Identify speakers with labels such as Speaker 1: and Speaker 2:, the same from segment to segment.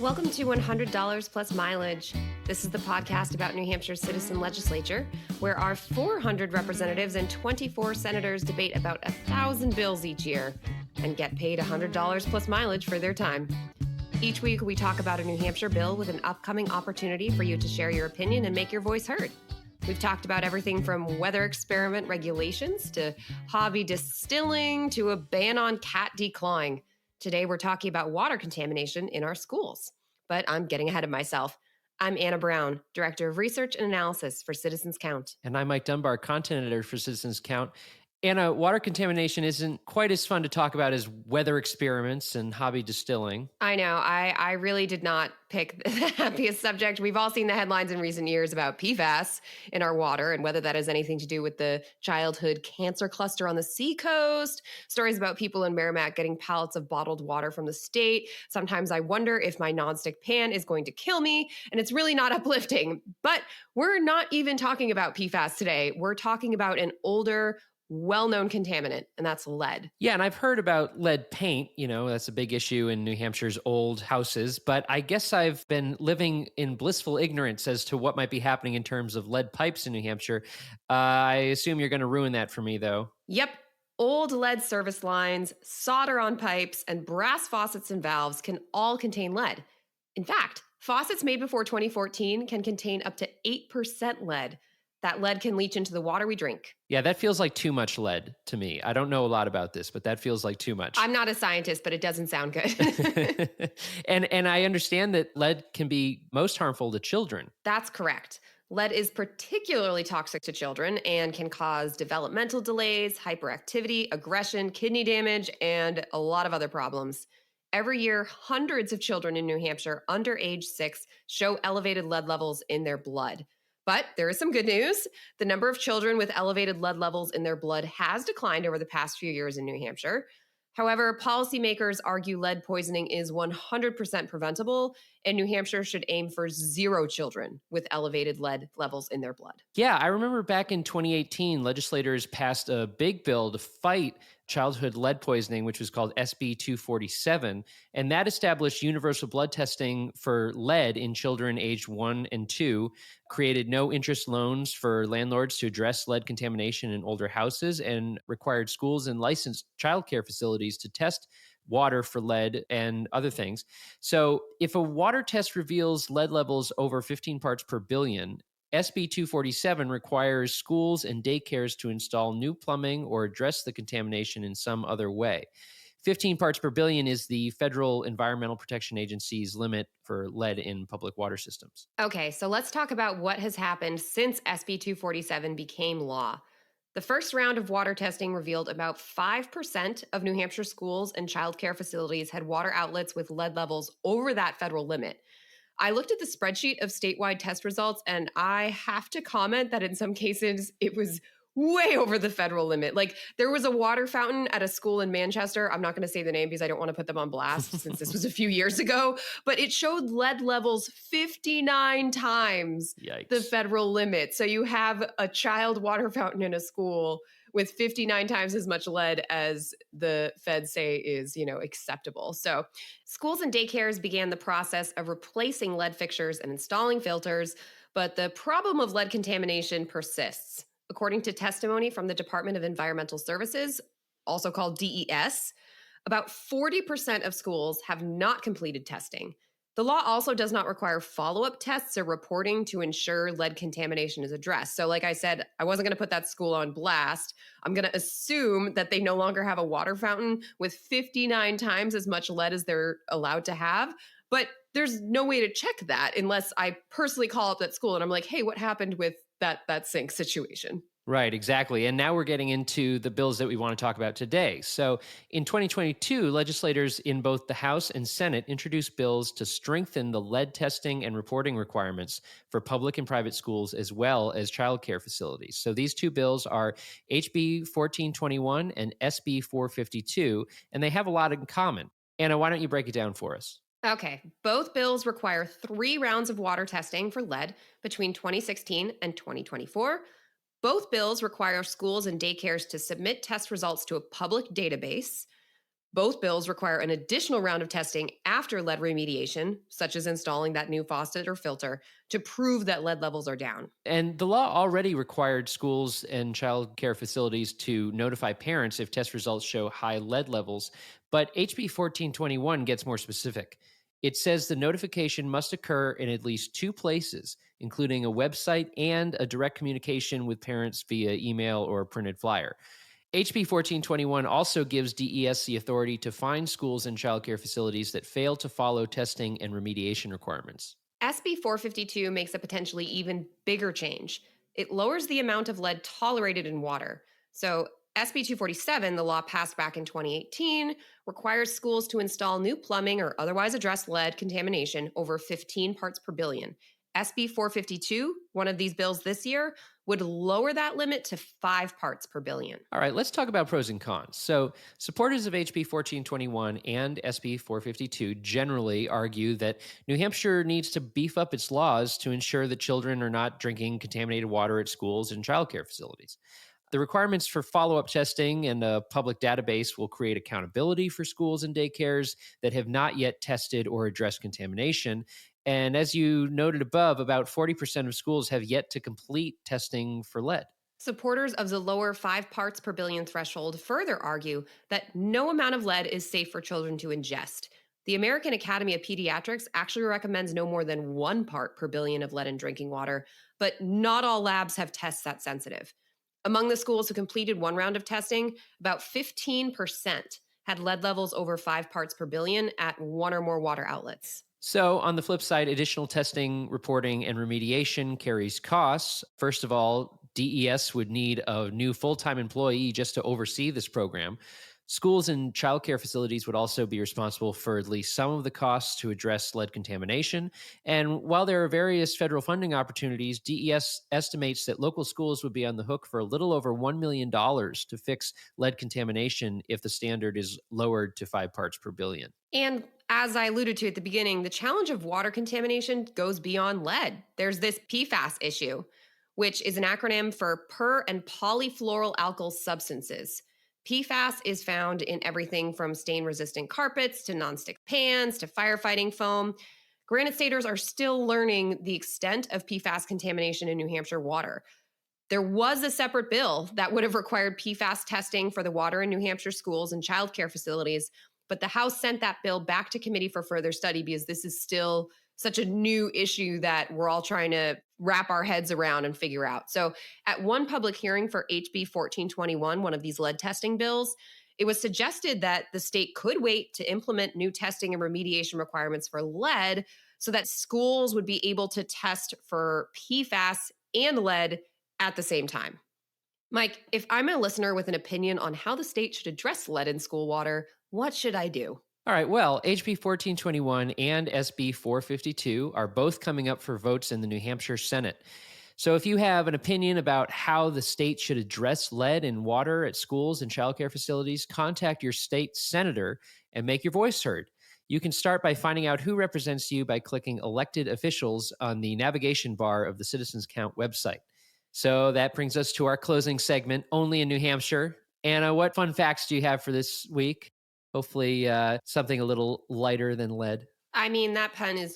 Speaker 1: Welcome to $100 Plus Mileage. This is the podcast about New Hampshire's citizen legislature, where our 400 representatives and 24 senators debate about 1,000 bills each year and get paid $100 plus mileage for their time. Each week, we talk about a New Hampshire bill with an upcoming opportunity for you to share your opinion and make your voice heard. We've talked about everything from weather experiment regulations to hobby distilling to a ban on cat declawing. Today, we're talking about water contamination in our schools. But I'm getting ahead of myself. I'm Anna Brown, Director of Research and Analysis for Citizens Count.
Speaker 2: And I'm Mike Dunbar, Content Editor for Citizens Count. Anna, water contamination isn't quite as fun to talk about as weather experiments and hobby distilling.
Speaker 1: I know. I really did not pick the happiest subject. We've all seen the headlines in recent years about PFAS in our water and whether that has anything to do with the childhood cancer cluster on the seacoast. Stories about people in Merrimack getting pallets of bottled water from the state. Sometimes I wonder if my nonstick pan is going to kill me, and it's really not uplifting. But we're not even talking about PFAS today. We're talking about an older, well-known contaminant, and that's lead.
Speaker 2: Yeah, and I've heard about lead paint. You know, that's a big issue in New Hampshire's old houses. But I guess I've been living in blissful ignorance as to what might be happening in terms of lead pipes in New Hampshire. I assume you're going to ruin that for me, though.
Speaker 1: Yep. Old lead service lines, solder on pipes, and brass faucets and valves can all contain lead. In fact, faucets made before 2014 can contain up to 8% lead. That lead can leach into the water we drink.
Speaker 2: Yeah, that feels like too much lead to me. I don't know a lot about this, but that feels like too much.
Speaker 1: I'm not a scientist, but it doesn't sound good.
Speaker 2: And I understand that lead can be most harmful to children.
Speaker 1: That's correct. Lead is particularly toxic to children and can cause developmental delays, hyperactivity, aggression, kidney damage, and a lot of other problems. Every year, hundreds of children in New Hampshire under age 6 show elevated lead levels in their blood. But there is some good news. The number of children with elevated lead levels in their blood has declined over the past few years in New Hampshire. However, policymakers argue lead poisoning is 100% preventable, and New Hampshire should aim for 0 children with elevated lead levels in their blood.
Speaker 2: Yeah, I remember back in 2018, legislators passed a big bill to fight childhood lead poisoning, which was called SB 247. And that established universal blood testing for lead in children aged 1 and 2, created no interest loans for landlords to address lead contamination in older houses, and required schools and licensed childcare facilities to test water for lead and other things. So if a water test reveals lead levels over 15 parts per billion, SB 247 requires schools and daycares to install new plumbing or address the contamination in some other way. 15 parts per billion is the Federal Environmental Protection Agency's limit for lead in public water systems.
Speaker 1: Okay, so let's talk about what has happened since SB 247 became law. The first round of water testing revealed about 5% of New Hampshire schools and childcare facilities had water outlets with lead levels over that federal limit. I looked at the spreadsheet of statewide test results, and I have to comment that in some cases it was way over the federal limit. Like, there was a water fountain at a school in Manchester. I'm not going to say the name because I don't want to put them on blast since this was a few years ago, but it showed lead levels 59 times
Speaker 2: Yikes.
Speaker 1: the federal limit. So you have a child water fountain in a school with 59 times as much lead as the feds say is, acceptable. So schools and daycares began the process of replacing lead fixtures and installing filters, but the problem of lead contamination persists. According to testimony from the Department of Environmental Services, also called DES, about 40% of schools have not completed testing. The law also does not require follow-up tests or reporting to ensure lead contamination is addressed. So like I said, I wasn't going to put that school on blast. I'm going to assume that they no longer have a water fountain with 59 times as much lead as they're allowed to have. But there's no way to check that unless I personally call up that school and I'm like, hey, what happened with that sink situation?
Speaker 2: Right, exactly. And now we're getting into the bills that we want to talk about today. So in 2022, legislators in both the House and Senate introduced bills to strengthen the lead testing and reporting requirements for public and private schools as well as childcare facilities. So these two bills are HB 1421 and SB 452, and they have a lot in common. Anna, why don't you break it down for us?
Speaker 1: Okay, both bills require 3 rounds of water testing for lead between 2016 and 2024. Both bills require schools and daycares to submit test results to a public database. Both bills require an additional round of testing after lead remediation, such as installing that new faucet or filter, to prove that lead levels are down.
Speaker 2: And the law already required schools and child care facilities to notify parents if test results show high lead levels. But HB 1421 gets more specific. It says the notification must occur in at least two places, including a website and a direct communication with parents via email or printed flyer. HB 1421 also gives DES the authority to fine schools and childcare facilities that fail to follow testing and remediation requirements.
Speaker 1: SB 452 makes a potentially even bigger change. It lowers the amount of lead tolerated in water. So, SB 247, the law passed back in 2018, requires schools to install new plumbing or otherwise address lead contamination over 15 parts per billion. SB 452, one of these bills this year, would lower that limit to 5 parts per billion.
Speaker 2: All right, let's talk about pros and cons. So, supporters of HB 1421 and SB 452 generally argue that New Hampshire needs to beef up its laws to ensure that children are not drinking contaminated water at schools and childcare facilities. The requirements for follow up testing and a public database will create accountability for schools and daycares that have not yet tested or addressed contamination. And as you noted above, about 40% of schools have yet to complete testing for lead.
Speaker 1: Supporters of the lower 5 parts per billion threshold further argue that no amount of lead is safe for children to ingest. The American Academy of Pediatrics actually recommends no more than 1 part per billion of lead in drinking water, but not all labs have tests that sensitive. Among the schools who completed one round of testing, about 15% had lead levels over 5 parts per billion at one or more water outlets.
Speaker 2: So, on the flip side, additional testing, reporting, and remediation carries costs. First of all, DES would need a new full time employee just to oversee this program. Schools and childcare facilities would also be responsible for at least some of the costs to address lead contamination. And while there are various federal funding opportunities, DES estimates that local schools would be on the hook for a little over $1 million to fix lead contamination if the standard is lowered to 5 parts per billion.
Speaker 1: And as I alluded to at the beginning, the challenge of water contamination goes beyond lead. There's this PFAS issue, which is an acronym for per and polyfluoroalkyl substances. PFAS is found in everything from stain resistant carpets to nonstick pans to firefighting foam. Granite Staters are still learning the extent of PFAS contamination in New Hampshire water. There was a separate bill that would have required PFAS testing for the water in New Hampshire schools and childcare facilities, but the House sent that bill back to committee for further study because this is still such a new issue that we're all trying to wrap our heads around and figure out. So, at one public hearing for HB 1421, one of these lead testing bills, it was suggested that the state could wait to implement new testing and remediation requirements for lead so that schools would be able to test for PFAS and lead at the same time. Mike, if I'm a listener with an opinion on how the state should address lead in school water, what should I do?
Speaker 2: All right, well, HB 1421 and SB 452 are both coming up for votes in the New Hampshire Senate. So if you have an opinion about how the state should address lead in water at schools and childcare facilities, contact your state senator and make your voice heard. You can start by finding out who represents you by clicking elected officials on the navigation bar of the Citizens Count website. So that brings us to our closing segment, Only in New Hampshire. Anna, what fun facts do you have for this week? Hopefully something a little lighter than lead.
Speaker 1: I mean, that pun is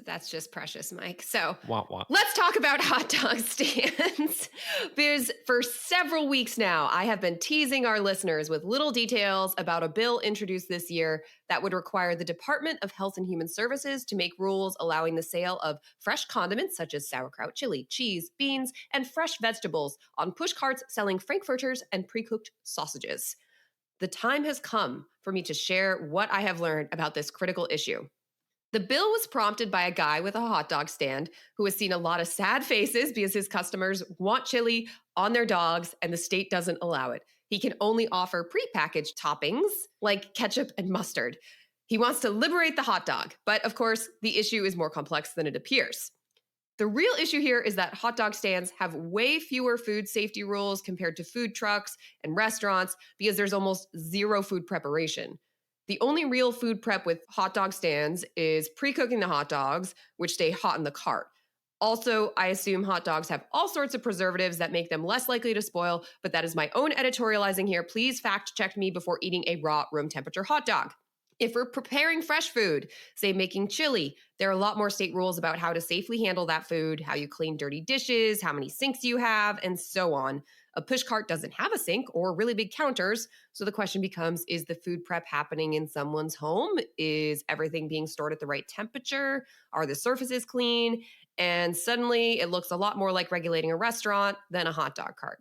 Speaker 1: that's just precious, Mike. So
Speaker 2: Womp womp.
Speaker 1: let's talk about hot dog stands. Because for several weeks now, I have been teasing our listeners with little details about a bill introduced this year that would require the Department of Health and Human Services to make rules allowing the sale of fresh condiments such as sauerkraut, chili, cheese, beans, and fresh vegetables on push carts selling frankfurters and pre-cooked sausages. The time has come for me to share what I have learned about this critical issue. The bill was prompted by a guy with a hot dog stand who has seen a lot of sad faces because his customers want chili on their dogs and the state doesn't allow it. He can only offer prepackaged toppings like ketchup and mustard. He wants to liberate the hot dog, but of course, the issue is more complex than it appears. The real issue here is that hot dog stands have way fewer food safety rules compared to food trucks and restaurants because there's almost zero food preparation. The only real food prep with hot dog stands is pre-cooking the hot dogs, which stay hot in the cart. Also, I assume hot dogs have all sorts of preservatives that make them less likely to spoil, but that is my own editorializing here. Please fact check me before eating a raw room temperature hot dog. If we're preparing fresh food, say making chili, there are a lot more state rules about how to safely handle that food, how you clean dirty dishes, how many sinks you have, and so on. A push cart doesn't have a sink or really big counters. So the question becomes, is the food prep happening in someone's home? Is everything being stored at the right temperature? Are the surfaces clean? And suddenly it looks a lot more like regulating a restaurant than a hot dog cart.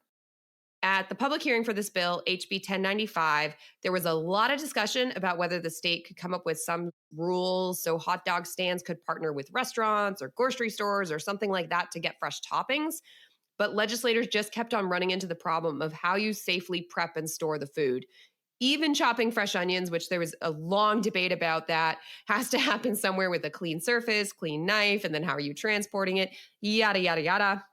Speaker 1: At the public hearing for this bill, HB 1095, there was a lot of discussion about whether the state could come up with some rules so hot dog stands could partner with restaurants or grocery stores or something like that to get fresh toppings. But legislators just kept on running into the problem of how you safely prep and store the food. Even chopping fresh onions, which there was a long debate about that, has to happen somewhere with a clean surface, clean knife, and then how are you transporting it, yada, yada, yada.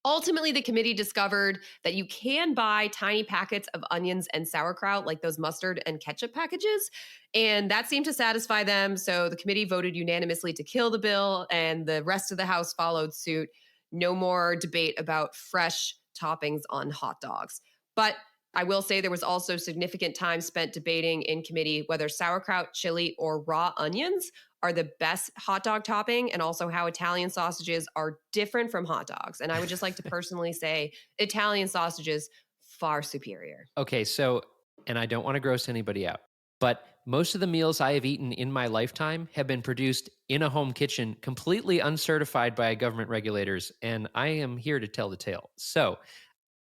Speaker 1: Ultimately, the committee discovered that you can buy tiny packets of onions and sauerkraut, like those mustard and ketchup packages, and that seemed to satisfy them. So the committee voted unanimously to kill the bill, and the rest of the House followed suit. No more debate about fresh toppings on hot dogs. But I will say there was also significant time spent debating in committee whether sauerkraut, chili, or raw onions are the best hot dog topping, and also how Italian sausages are different from hot dogs. And I would just like to personally say Italian sausages far superior.
Speaker 2: Okay, so, and I don't want to gross anybody out, but most of the meals I have eaten in my lifetime have been produced in a home kitchen, completely uncertified by government regulators, and I am here to tell the tale. So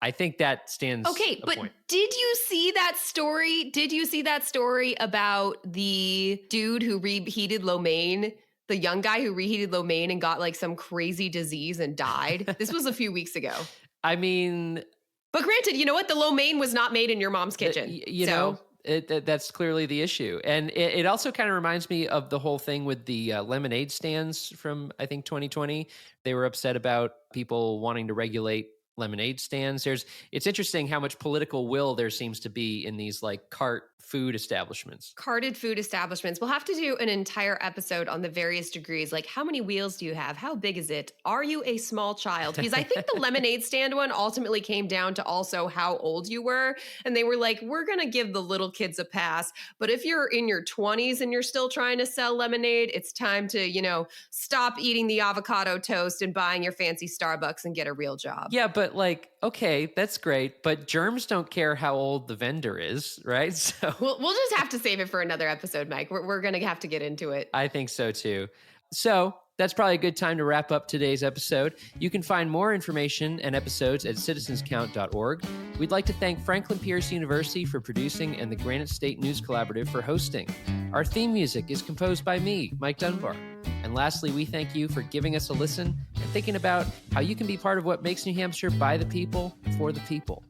Speaker 2: I think that stands.
Speaker 1: Okay, but
Speaker 2: point.
Speaker 1: Did you see that story? Did you see that story about the dude who reheated lo mein? The young guy who reheated lo mein and got like some crazy disease and died? This was a few weeks ago.
Speaker 2: I mean,
Speaker 1: but granted, you know what? The lo mein was not made in your mom's kitchen.
Speaker 2: That's clearly the issue. And it also kind of reminds me of the whole thing with the lemonade stands from, I think, 2020. They were upset about people wanting to regulate lemonade stands. It's interesting how much political will there seems to be in these like carted food establishments.
Speaker 1: We'll have to do an entire episode on the various degrees. Like, how many wheels do you have? How big is it? Are you a small child? Because I think the lemonade stand one ultimately came down to also how old you were. And they were like, we're going to give the little kids a pass. But if you're in your 20s and you're still trying to sell lemonade, it's time to, stop eating the avocado toast and buying your fancy Starbucks and get a real job.
Speaker 2: Yeah, but like, okay, that's great. But germs don't care how old the vendor is, right? So
Speaker 1: we'll just have to save it for another episode, Mike. We're going to have to get into it.
Speaker 2: I think so too. So that's probably a good time to wrap up today's episode. You can find more information and episodes at citizenscount.org. We'd like to thank Franklin Pierce University for producing and the Granite State News Collaborative for hosting. Our theme music is composed by me, Mike Dunbar. And lastly, we thank you for giving us a listen and thinking about how you can be part of what makes New Hampshire by the people, for the people.